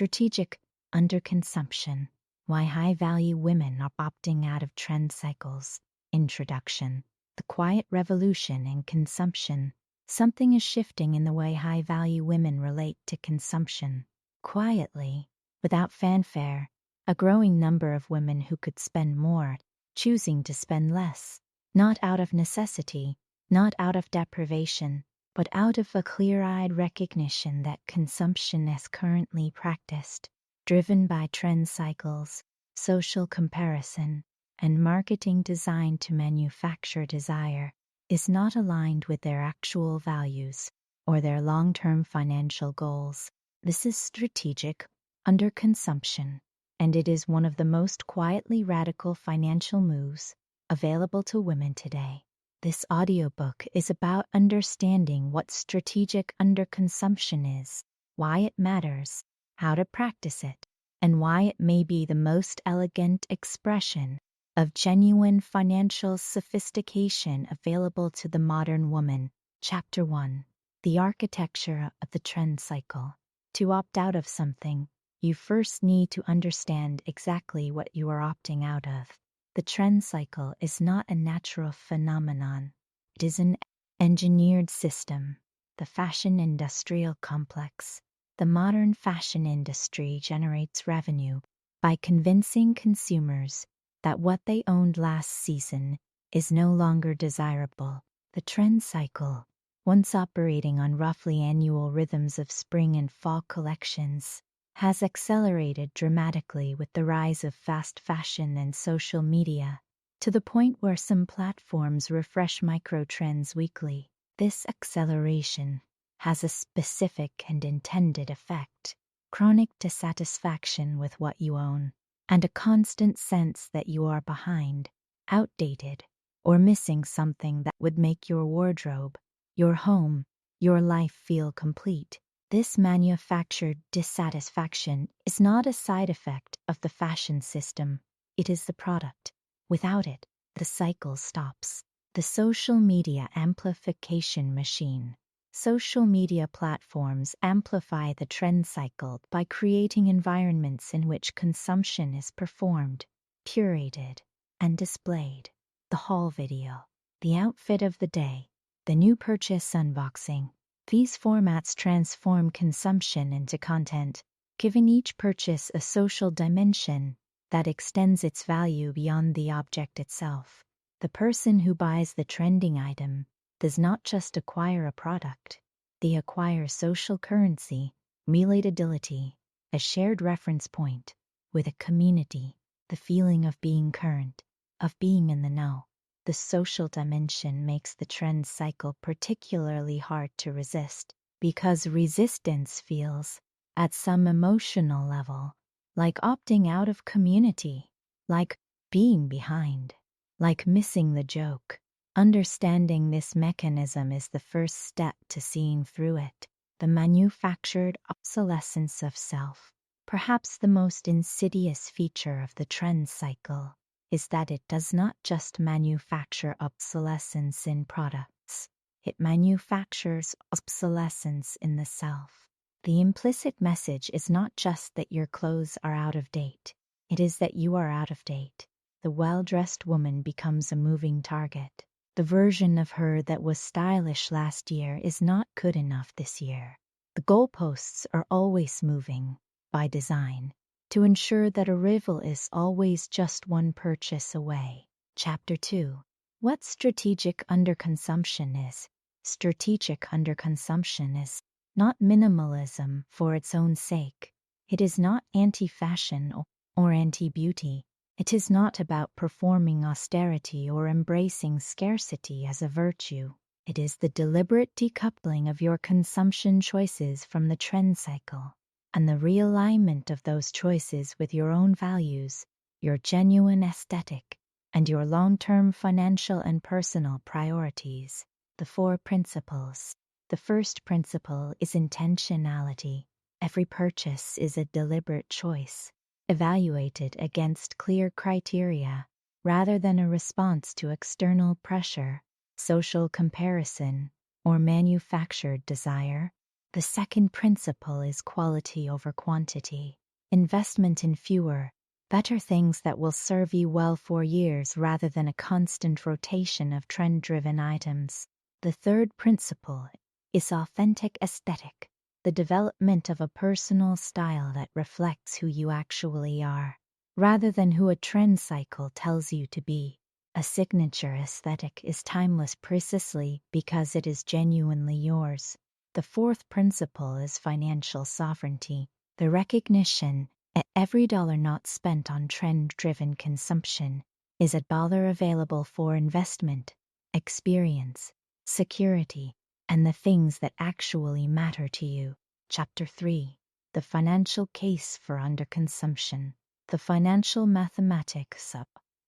Strategic underconsumption. Why high-value women are opting out of trend cycles. Introduction. The quiet revolution in consumption. Something is shifting in the way high-value women relate to consumption. Quietly, without fanfare, a growing number of women who could spend more, choosing to spend less. Not out of necessity, not out of deprivation, but out of a clear-eyed recognition that consumption as currently practiced, driven by trend cycles, social comparison, and marketing designed to manufacture desire, is not aligned with their actual values or their long-term financial goals. This is strategic underconsumption, and it is one of the most quietly radical financial moves available to women today. This audiobook is about understanding what strategic underconsumption is, why it matters, how to practice it, and why it may be the most elegant expression of genuine financial sophistication available to the modern woman. Chapter 1. The architecture of the trend cycle. To opt out of something, you first need to understand exactly what you are opting out of. The trend cycle is not a natural phenomenon. It is an engineered system. The fashion industrial complex. The modern fashion industry generates revenue by convincing consumers that what they owned last season is no longer desirable. The trend cycle, once operating on roughly annual rhythms of spring and fall collections, has accelerated dramatically with the rise of fast fashion and social media, to the point where some platforms refresh micro-trends weekly. This acceleration has a specific and intended effect: chronic dissatisfaction with what you own, and a constant sense that you are behind, outdated, or missing something that would make your wardrobe, your home, your life feel complete. This manufactured dissatisfaction is not a side effect of the fashion system, it is the product. Without it, the cycle stops. The social media amplification machine. Social media platforms amplify the trend cycle by creating environments in which consumption is performed, curated, and displayed. The haul video, the outfit of the day, the new purchase unboxing. These formats transform consumption into content, giving each purchase a social dimension that extends its value beyond the object itself. The person who buys the trending item does not just acquire a product, they acquire social currency, relatability, a shared reference point with a community, the feeling of being current, of being in the know. The social dimension makes the trend cycle particularly hard to resist, because resistance feels, at some emotional level, like opting out of community, like being behind, like missing the joke. Understanding this mechanism is the first step to seeing through it. The manufactured obsolescence of self. Perhaps the most insidious feature of the trend cycle is that it does not just manufacture obsolescence in products, it manufactures obsolescence in the self. The implicit message is not just that your clothes are out of date, it is that you are out of date. The well-dressed woman becomes a moving target. The version of her that was stylish last year is not good enough this year. The goalposts are always moving, by design, to ensure that arrival is always just one purchase away. Chapter 2. What strategic underconsumption is. Strategic underconsumption is not minimalism for its own sake. It is not anti-fashion or anti-beauty. It is not about performing austerity or embracing scarcity as a virtue. It is the deliberate decoupling of your consumption choices from the trend cycle, and the realignment of those choices with your own values, your genuine aesthetic, and your long-term financial and personal priorities. The 4 principles. The first principle is intentionality. Every purchase is a deliberate choice, evaluated against clear criteria, rather than a response to external pressure, social comparison, or manufactured desire. The second principle is quality over quantity. Investment in fewer, better things that will serve you well for years rather than a constant rotation of trend-driven items. The third principle is authentic aesthetic, the development of a personal style that reflects who you actually are, rather than who a trend cycle tells you to be. A signature aesthetic is timeless precisely because it is genuinely yours. The fourth principle is financial sovereignty, the recognition that every dollar not spent on trend-driven consumption is a dollar available for investment, experience, security, and the things that actually matter to you. Chapter 3. The financial case for underconsumption. The financial mathematics of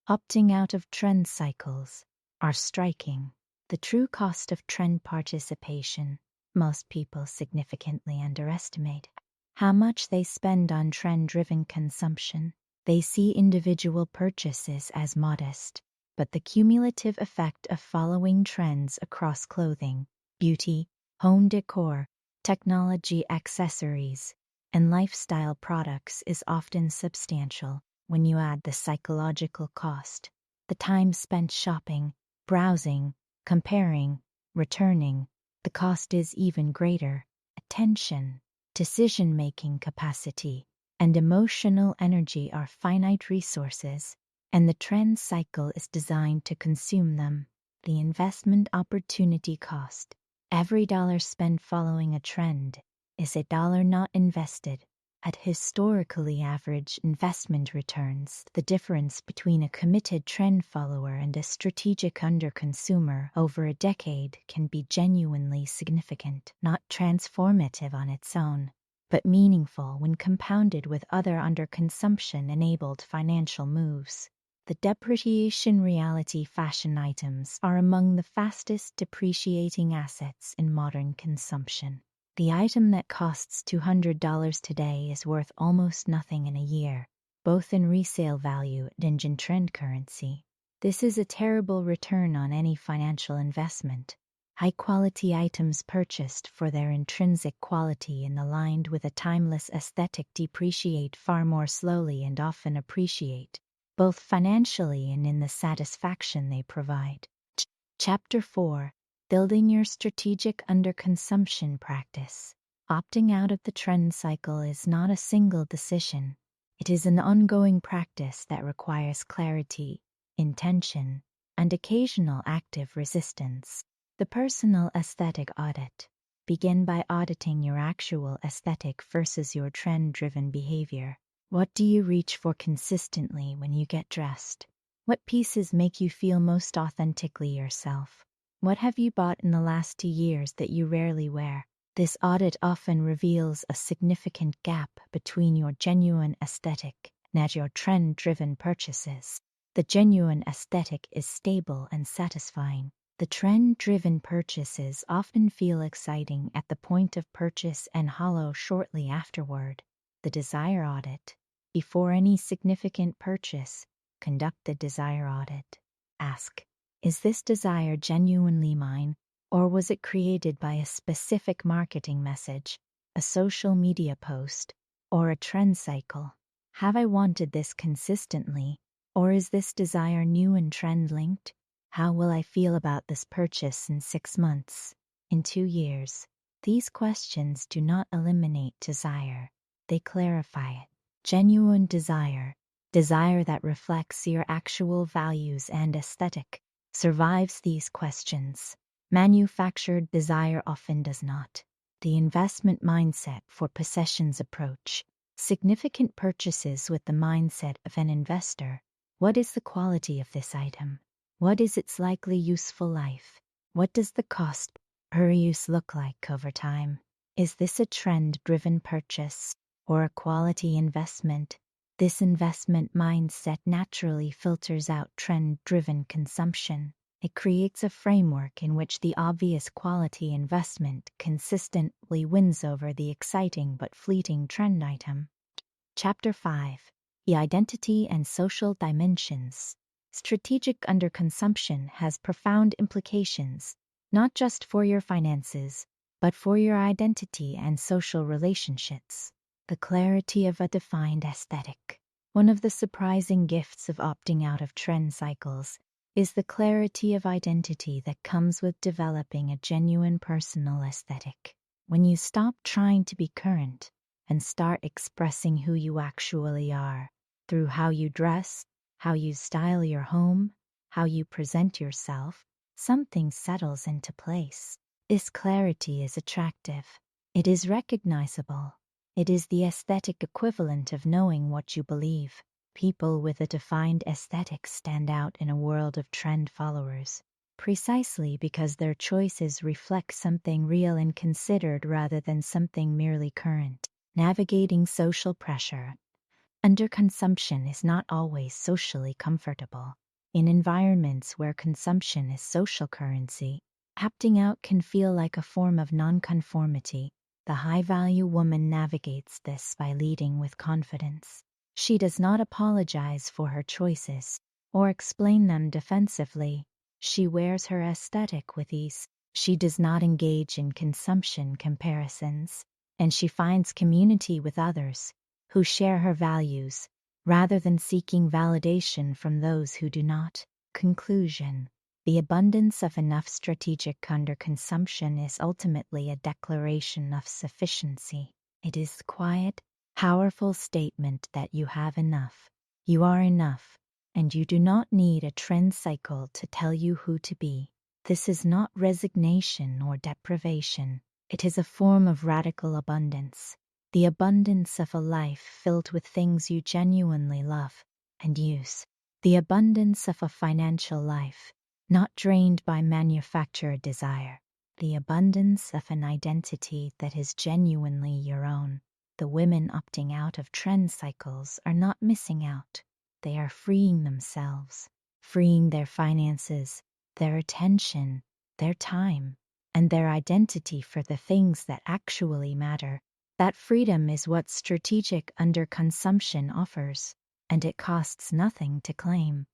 opting out of trend cycles are striking. The true cost of trend participation. Most people significantly underestimate how much they spend on trend-driven consumption. They see individual purchases as modest, but the cumulative effect of following trends across clothing, beauty, home decor, technology accessories, and lifestyle products is often substantial. When you add the psychological cost, the time spent shopping, browsing, comparing, returning, the cost is even greater. Attention, decision-making capacity, and emotional energy are finite resources, and the trend cycle is designed to consume them. The investment opportunity cost. Every dollar spent following a trend is a dollar not invested. At historically average investment returns, the difference between a committed trend follower and a strategic underconsumer over a decade can be genuinely significant, not transformative on its own, but meaningful when compounded with other underconsumption-enabled financial moves. The depreciation reality fashion items are among the fastest depreciating assets in modern consumption. The item that costs $200 today is worth almost nothing in a year, both in resale value and in trend currency. This is a terrible return on any financial investment. High-quality items purchased for their intrinsic quality and aligned with a timeless aesthetic depreciate far more slowly and often appreciate, both financially and in the satisfaction they provide. Chapter 4. Building your strategic underconsumption practice. Opting out of the trend cycle is not a single decision. It is an ongoing practice that requires clarity, intention, and occasional active resistance. The personal aesthetic audit. Begin by auditing your actual aesthetic versus your trend-driven behavior. What do you reach for consistently when you get dressed? What pieces make you feel most authentically yourself? What have you bought in the last 2 years that you rarely wear? This audit often reveals a significant gap between your genuine aesthetic and your trend-driven purchases. The genuine aesthetic is stable and satisfying. The trend-driven purchases often feel exciting at the point of purchase and hollow shortly afterward. The desire audit. Before any significant purchase, conduct the desire audit. Ask, is this desire genuinely mine, or was it created by a specific marketing message, a social media post, or a trend cycle? Have I wanted this consistently, or is this desire new and trend-linked? How will I feel about this purchase in 6 months, in 2 years? These questions do not eliminate desire. They clarify it. Genuine desire, desire that reflects your actual values and aesthetic, survives these questions. Manufactured desire often does not. The investment mindset for possessions approach. Significant purchases with the mindset of an investor. What is the quality of this item? What is its likely useful life? What does the cost per use look like over time? Is this a trend-driven purchase or a quality investment? This investment mindset naturally filters out trend-driven consumption. It creates a framework in which the obvious quality investment consistently wins over the exciting but fleeting trend item. Chapter 5. The Identity and Social Dimensions. Strategic underconsumption has profound implications, not just for your finances, but for your identity and social relationships. The clarity of a defined aesthetic. One of the surprising gifts of opting out of trend cycles is the clarity of identity that comes with developing a genuine personal aesthetic. When you stop trying to be current and start expressing who you actually are through how you dress, how you style your home, how you present yourself, something settles into place. This clarity is attractive. It is recognizable. It is the aesthetic equivalent of knowing what you believe. People with a defined aesthetic stand out in a world of trend followers, precisely because their choices reflect something real and considered rather than something merely current. Navigating social pressure. Underconsumption is not always socially comfortable. In environments where consumption is social currency, opting out can feel like a form of nonconformity. The high-value woman navigates this by leading with confidence. She does not apologize for her choices or explain them defensively. She wears her aesthetic with ease. She does not engage in consumption comparisons, and she finds community with others who share her values rather than seeking validation from those who do not. Conclusion. The abundance of enough strategic underconsumption is ultimately a declaration of sufficiency. It is the quiet, powerful statement that you have enough. You are enough, and you do not need a trend cycle to tell you who to be. This is not resignation or deprivation. It is a form of radical abundance. The abundance of a life filled with things you genuinely love and use. The abundance of a financial life, not drained by manufactured desire. The abundance of an identity that is genuinely your own. The women opting out of trend cycles are not missing out. They are freeing themselves, freeing their finances, their attention, their time, and their identity for the things that actually matter. That freedom is what strategic underconsumption offers, and it costs nothing to claim.